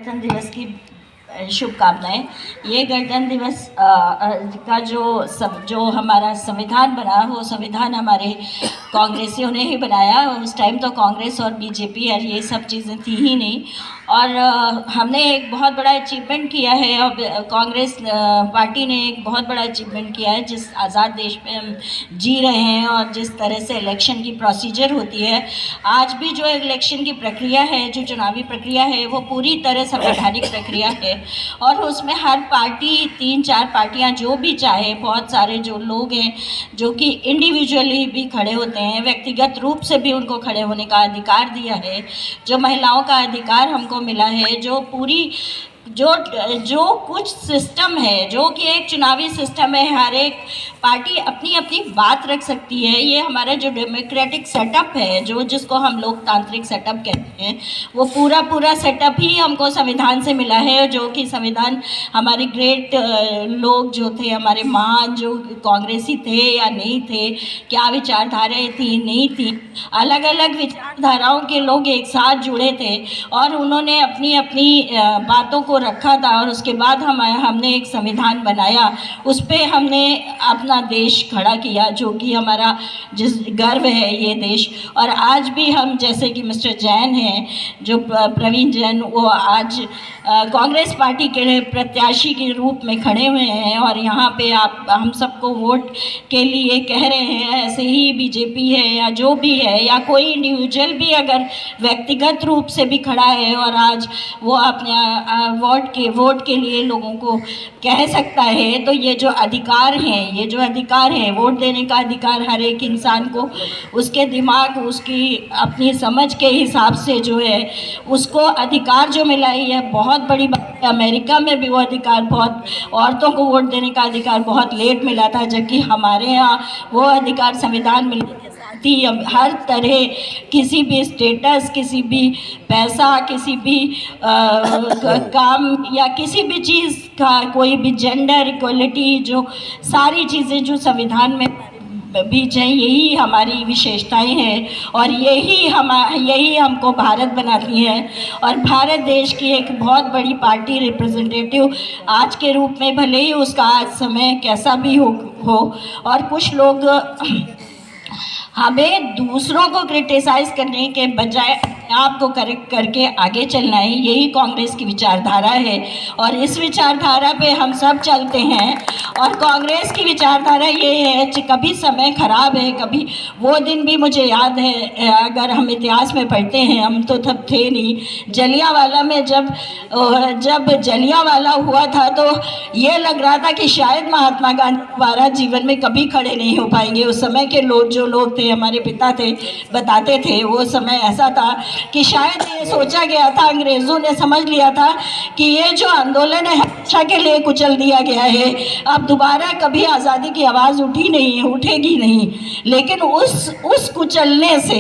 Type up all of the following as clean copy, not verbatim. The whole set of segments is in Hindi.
गणतंत्र दिवस की शुभकामनाएं। ये गणतंत्र दिवस का जो हमारा संविधान बना, वो संविधान हमारे कांग्रेसियों ने ही बनाया। उस टाइम तो कांग्रेस और बीजेपी और ये सब चीज़ें थी ही नहीं। और हमने एक बहुत बड़ा अचीवमेंट किया है। अब कांग्रेस पार्टी ने एक बहुत बड़ा अचीवमेंट किया है। जिस आज़ाद देश में हम जी रहे हैं और जिस तरह से इलेक्शन की प्रोसीजर होती है, आज भी जो इलेक्शन की प्रक्रिया है, जो चुनावी प्रक्रिया है, वो पूरी तरह संवैधानिक प्रक्रिया है। और उसमें हर पार्टी, 3-4 पार्टियां जो भी चाहे, बहुत सारे जो लोग हैं जो कि इंडिविजुअली भी खड़े होते हैं, व्यक्तिगत रूप से भी उनको खड़े होने का अधिकार दिया है। जो महिलाओं का अधिकार हमको मिला है, जो पूरी जो कुछ सिस्टम है, जो कि एक चुनावी सिस्टम है, हर एक पार्टी अपनी अपनी बात रख सकती है। ये हमारा जो डेमोक्रेटिक सेटअप है, जिसको हम लोकतांत्रिक सेटअप कहते हैं, वो पूरा सेटअप ही हमको संविधान से मिला है। जो कि संविधान हमारे ग्रेट लोग जो थे, हमारे महान जो कांग्रेसी थे या नहीं थे, क्या विचारधाराएँ थी नहीं थी, अलग अलग विचारधाराओं के लोग एक साथ जुड़े थे और उन्होंने अपनी अपनी बातों को रखा था। और उसके बाद हमने एक संविधान बनाया, उस पर हमने अपना देश खड़ा किया, जो कि हमारा जिस गर्व है ये देश। और आज भी हम, जैसे कि मिस्टर जैन हैं, जो प्रवीण जैन, वो आज कांग्रेस पार्टी के प्रत्याशी के रूप में खड़े हुए हैं और यहाँ पे आप हम सबको वोट के लिए कह रहे हैं। ऐसे ही बीजेपी है या जो भी है, या कोई इंडिविजुअल भी अगर व्यक्तिगत रूप से भी खड़ा है और आज वो अपने वोट के लिए लोगों को कह सकता है, तो ये जो अधिकार है, वोट देने का अधिकार हर एक इंसान को उसके दिमाग, उसकी अपनी समझ के हिसाब से जो है उसको अधिकार जो मिला है, ये बहुत बड़ी बात है। अमेरिका में भी वो अधिकार, बहुत औरतों को वोट देने का अधिकार बहुत लेट मिला था, जबकि हमारे यहाँ वो अधिकार संविधान मिलने के साथ ही हर तरह, किसी भी स्टेटस, किसी भी पैसा, किसी भी काम या किसी भी चीज़ का, कोई भी जेंडर इक्वलिटी, जो सारी चीज़ें जो संविधान में बीच हैं, यही हमारी विशेषताएं हैं और यही हमको भारत बनाती हैं। और भारत देश की एक बहुत बड़ी पार्टी रिप्रेजेंटेटिव आज के रूप में, भले ही उसका आज समय कैसा भी हो और कुछ लोग हमें दूसरों को क्रिटिसाइज़ करने के बजाय आपको करेक्ट करके आगे चलना है, यही कांग्रेस की विचारधारा है। और इस विचारधारा पे हम सब चलते हैं। और कांग्रेस की विचारधारा ये है कि कभी समय खराब है, कभी वो दिन भी मुझे याद है, अगर हम इतिहास में पढ़ते हैं, हम तो तब थे नहीं, जलियांवाला में जब जलियांवाला हुआ था, तो ये लग रहा था कि शायद महात्मा गांधी दोबारा जीवन में कभी खड़े नहीं हो पाएंगे। उस समय के जो लोग थे, हमारे पिता थे, बताते थे, वो समय ऐसा था कि शायद ये सोचा गया था, अंग्रेज़ों ने समझ लिया था कि ये जो आंदोलन है हमेशा के लिए कुचल दिया गया है, अब दोबारा कभी आज़ादी की आवाज़ उठेगी नहीं। लेकिन उस कुचलने से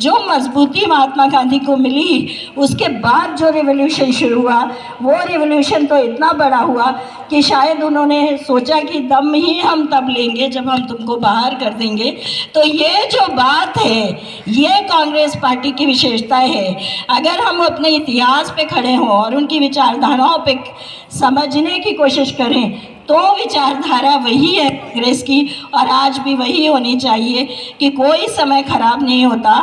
जो मजबूती महात्मा गांधी को मिली, उसके बाद जो रिवॉल्यूशन शुरू हुआ, वो रिवॉल्यूशन तो इतना बड़ा हुआ कि शायद उन्होंने सोचा कि दम ही हम तब लेंगे जब हम तुमको बाहर कर देंगे। तो ये जो बात है, ये कांग्रेस पार्टी की विशेषता है। अगर हम अपने इतिहास पे खड़े हों और उनकी विचारधाराओं पे समझने की कोशिश करें, तो विचारधारा वही है कांग्रेस की, और आज भी वही होनी चाहिए कि कोई समय खराब नहीं होता।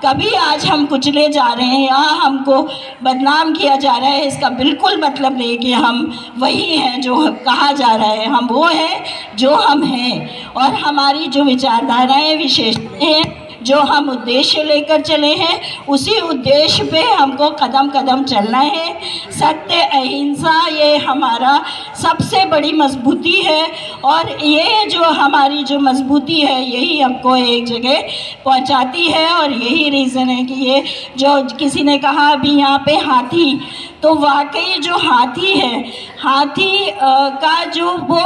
कभी आज हम कुचले जा रहे हैं या हमको बदनाम किया जा रहा है, इसका बिल्कुल मतलब नहीं कि हम वही हैं जो कहा जा रहा है। हम वो हैं जो हम हैं, और हमारी जो विचारधाराएँ विशेषताएँ हैं, जो हम उद्देश्य लेकर चले हैं, उसी उद्देश्य पे हमको कदम कदम चलना है। सत्य, अहिंसा, ये हमारा सबसे बड़ी मजबूती है। और ये जो हमारी जो मजबूती है, यही हमको एक जगह पहुंचाती है। और यही रीज़न है कि ये जो किसी ने कहा अभी यहाँ पे हाथी, तो वाकई जो हाथी है, हाथी का जो वो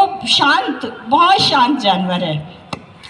बहुत शांत जानवर है।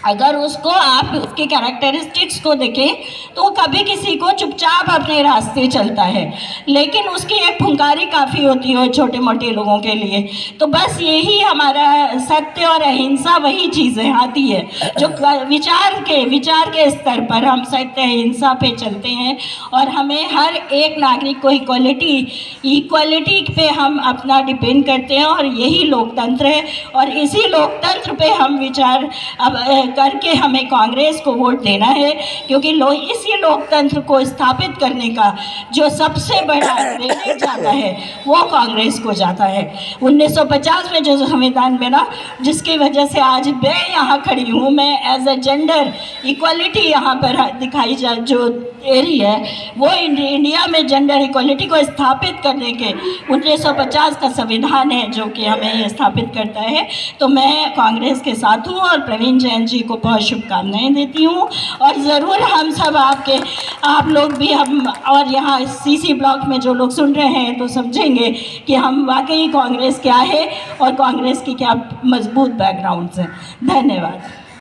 अगर उसको आप उसके कैरेक्टरिस्टिक्स को देखें तो वो कभी किसी को चुपचाप अपने रास्ते चलता है, लेकिन उसकी एक फुंकारी काफ़ी होती है छोटे मोटे लोगों के लिए। तो बस यही हमारा सत्य और अहिंसा वही चीज़ें आती है जो विचार के स्तर पर हम सत्य अहिंसा पे चलते हैं, और हमें हर एक नागरिक को इक्वालिटी पे हम अपना डिपेंड करते हैं, और यही लोकतंत्र है। और इसी लोकतंत्र पे हम विचार अब करके हमें कांग्रेस को वोट देना है, क्योंकि इसी लोकतंत्र को स्थापित करने का जो सबसे बड़ा क्रेडिट जाता है वो कांग्रेस को जाता है। 1950 में जो संविधान बना, जिसकी वजह से आज मैं यहाँ खड़ी हूँ, मैं एज अ जेंडर इक्वालिटी यहाँ पर दिखाई जो दे रही है, वो इंडिया में जेंडर इक्वालिटी को स्थापित करने के 1950 का संविधान है जो कि हमें ये स्थापित करता है। तो मैं कांग्रेस के साथ हूँ और प्रवीण जैन जी को बहुत शुभकामनाएं देती हूँ। और ज़रूर हम सब आप लोग भी हम और यहाँ सीसी ब्लॉक में जो लोग सुन रहे हैं तो समझेंगे कि हम वाकई कांग्रेस क्या है और कांग्रेस की क्या मजबूत बैकग्राउंड्स हैं। धन्यवाद।